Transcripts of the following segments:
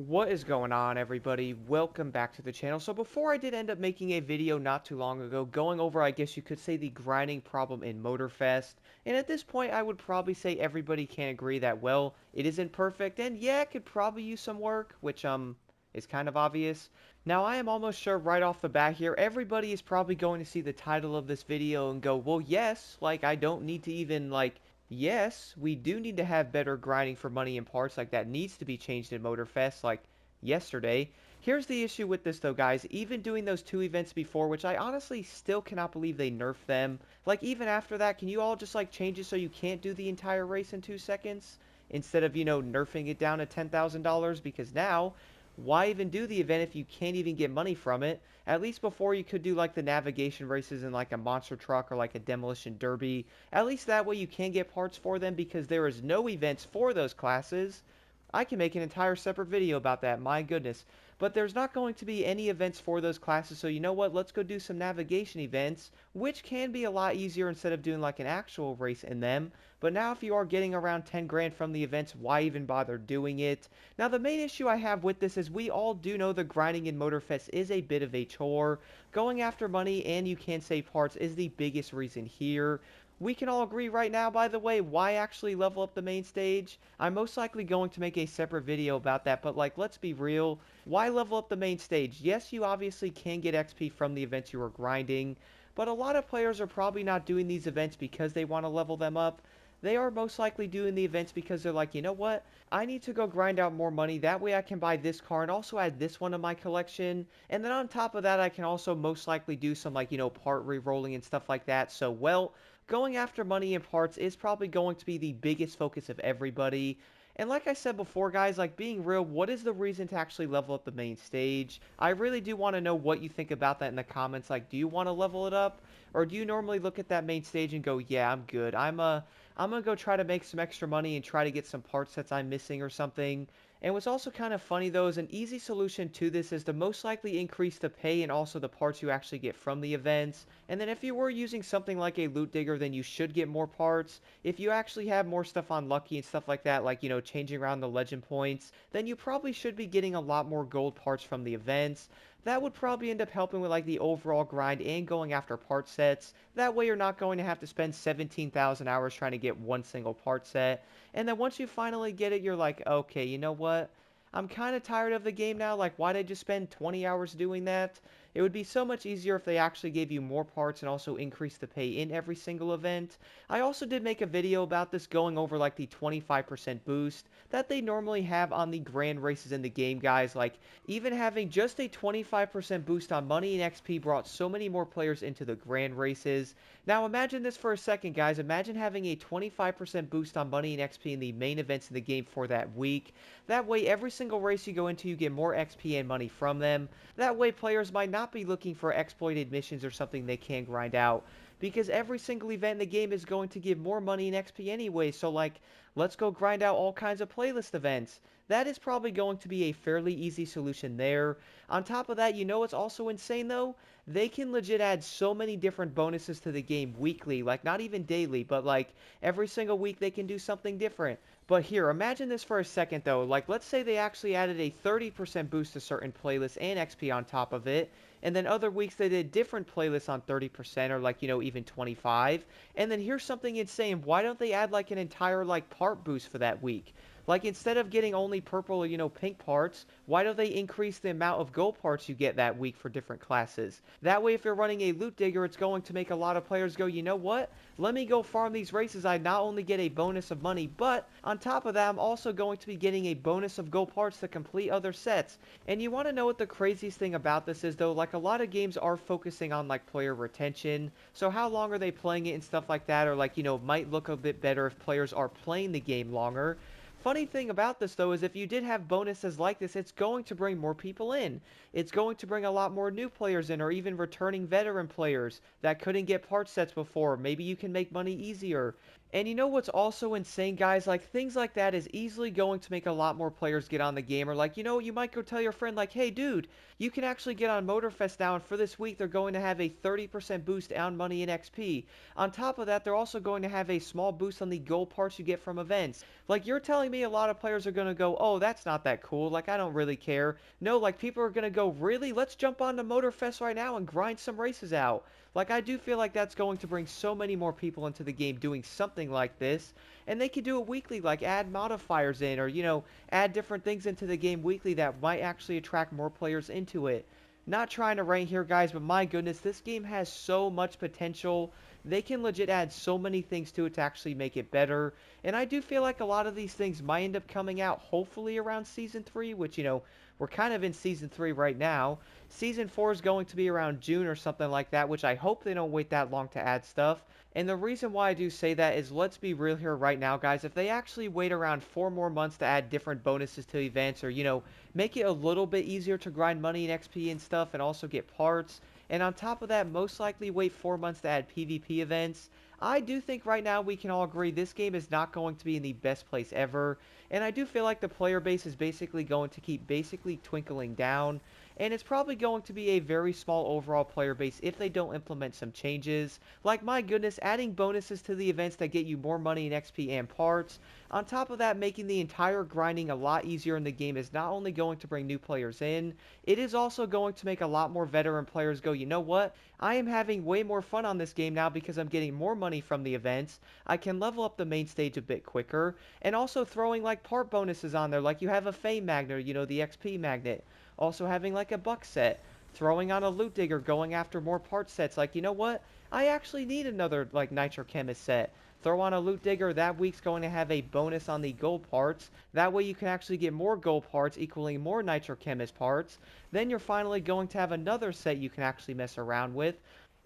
What is going on, everybody? Welcome back to the channel. So before I did end up making a video not too long ago going over, I guess you could say, the grinding problem in Motorfest. And at this point, I would probably say everybody can agree that, well, it isn't perfect. And yeah, it could probably use some work, which, is kind of obvious. Now, I am almost sure right off the bat here, everybody is probably going to see the title of this video and go, well, yes, like, I don't need to even, like, yes, we do need to have better grinding for money and parts, like that needs to be changed in Motorfest, like yesterday. Here's the issue with this though, guys. Even doing those two events before, which I honestly still cannot believe they nerfed them. Like, even after that, can you all just like change it so you can't do the entire race in 2 seconds? Instead of, nerfing it down to $10,000? Because now, why even do the event if you can't even get money from it? At least before you could do like the navigation races in like a monster truck or like a demolition derby. At least that way you can get parts for them because there is no events for those classes. I can make an entire separate video about that, my goodness. But there's not going to be any events for those classes, so you know what, let's go do some navigation events, which can be a lot easier instead of doing like an actual race in them. But now if you are getting around 10 grand from the events, why even bother doing it? Now the main issue I have with this is we all do know the grinding in Motorfest is a bit of a chore. Going after money and you can save parts is the biggest reason here. We can all agree right now, by the way, why actually level up the main stage? I'm most likely going to make a separate video about that, but like, let's be real. Why level up the main stage? Yes, you obviously can get XP from the events you are grinding, but a lot of players are probably not doing these events because they want to level them up. They are most likely doing the events because they're like, you know what? I need to go grind out more money. That way I can buy this car and also add this one to my collection. And then on top of that, I can also most likely do some like, part re-rolling and stuff like that. So, well, going after money and parts is probably going to be the biggest focus of everybody. And like I said before, guys, like being real, what is the reason to actually level up the main stage? I really do want to know what you think about that in the comments. Like, do you want to level it up? Or do you normally look at that main stage and go, yeah, I'm good. I'm gonna go try to make some extra money and try to get some parts sets I'm missing or something. And what's also kind of funny though is an easy solution to this is to most likely increase the pay and also the parts you actually get from the events. And then if you were using something like a loot digger, then you should get more parts. If you actually have more stuff on lucky and stuff like that, like, changing around the legend points, then you probably should be getting a lot more gold parts from the events. That would probably end up helping with like the overall grind and going after part sets. That way you're not going to have to spend 17,000 hours trying to get one single part set. And then once you finally get it, you're like, okay, you know what? I'm kind of tired of the game now. Like, why'd I just spend 20 hours doing that? It would be so much easier if they actually gave you more parts and also increased the pay in every single event. I also did make a video about this going over like the 25% boost that they normally have on the grand races in the game, guys. Like, even having just a 25% boost on money and XP brought so many more players into the grand races. Now imagine this for a second, guys. Imagine having a 25% boost on money and XP in the main events in the game for that week. That way, every single race you go into, you get more XP and money from them. That way, players might not be looking for exploited missions or something they can grind out, because every single event in the game is going to give more money and XP anyway, so like, let's go grind out all kinds of playlist events. That is probably going to be a fairly easy solution there. On top of that, you know what's also insane though? They can legit add so many different bonuses to the game weekly, like not even daily, but like every single week they can do something different. But here, imagine this for a second though, like let's say they actually added a 30% boost to certain playlists and XP on top of it, and then other weeks they did different playlists on 30% or like, even 25, and then here's something insane, why don't they add like an entire like part boost for that week? Like, instead of getting only purple or, pink parts, why don't they increase the amount of gold parts you get that week for different classes? That way, if you're running a loot digger, it's going to make a lot of players go, you know what? Let me go farm these races. I not only get a bonus of money, but on top of that, I'm also going to be getting a bonus of gold parts to complete other sets. And you want to know what the craziest thing about this is, though? Like, a lot of games are focusing on, like, player retention. So how long are they playing it and stuff like that? Or, like, might look a bit better if players are playing the game longer. Funny thing about this though is if you did have bonuses like this, it's going to bring more people in. It's going to bring a lot more new players in, or even returning veteran players that couldn't get part sets before. Maybe you can make money easier. And you know what's also insane, guys? Like, things like that is easily going to make a lot more players get on the game. Or, like, you might go tell your friend, like, hey, dude, you can actually get on Motorfest now, and for this week, they're going to have a 30% boost on money in XP. On top of that, they're also going to have a small boost on the gold parts you get from events. Like, you're telling me a lot of players are going to go, oh, that's not that cool. Like, I don't really care. No, like, people are going to go, really? Let's jump on to Motorfest right now and grind some races out. Like, I do feel like that's going to bring so many more people into the game doing something like this. And they could do it weekly, like add modifiers in or, add different things into the game weekly that might actually attract more players into it. Not trying to rank here, guys, but my goodness, this game has so much potential. They can legit add so many things to it to actually make it better. And I do feel like a lot of these things might end up coming out hopefully around Season 3, which, we're kind of in Season 3 right now. Season 4 is going to be around June or something like that, which I hope they don't wait that long to add stuff. And the reason why I do say that is, let's be real here right now, guys. If they actually wait around 4 more months to add different bonuses to events or, make it a little bit easier to grind money and XP and stuff and also get parts, and on top of that, most likely wait 4 months to add PvP events, I do think right now we can all agree this game is not going to be in the best place ever, and I do feel like the player base is basically going to keep basically twinkling down, and it's probably going to be a very small overall player base if they don't implement some changes. Like, my goodness, adding bonuses to the events that get you more money and XP and parts, on top of that, making the entire grinding a lot easier in the game is not only going to bring new players in, it is also going to make a lot more veteran players go, you know what? I am having way more fun on this game now because I'm getting more money from the events. I can level up the main stage a bit quicker, and also throwing like part bonuses on there, like you have a fame magnet, the XP magnet. Also having like a buck set, throwing on a loot digger, going after more part sets, like, you know what? I actually need another like nitrochemist set. Throw on a loot digger, that week's going to have a bonus on the gold parts. That way you can actually get more gold parts equaling more nitrochemist parts. Then you're finally going to have another set you can actually mess around with.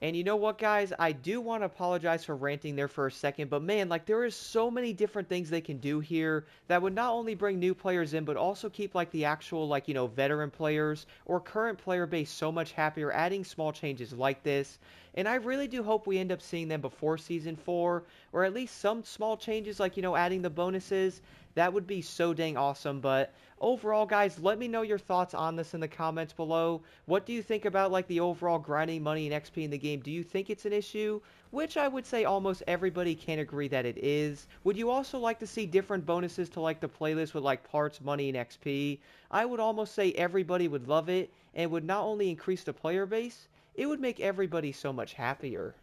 And you know what, guys? I do want to apologize for ranting there for a second, but man, like, there is so many different things they can do here that would not only bring new players in, but also keep, like, the actual, like, veteran players or current player base so much happier, adding small changes like this. And I really do hope we end up seeing them before Season 4, or at least some small changes, like, adding the bonuses. That would be so dang awesome, but overall, guys, let me know your thoughts on this in the comments below. What do you think about, like, the overall grinding money and XP in the game? Do you think it's an issue? Which I would say almost everybody can agree that it is. Would you also like to see different bonuses to, like, the playlist with, like, parts, money, and XP? I would almost say everybody would love it, and would not only increase the player base, it would make everybody so much happier.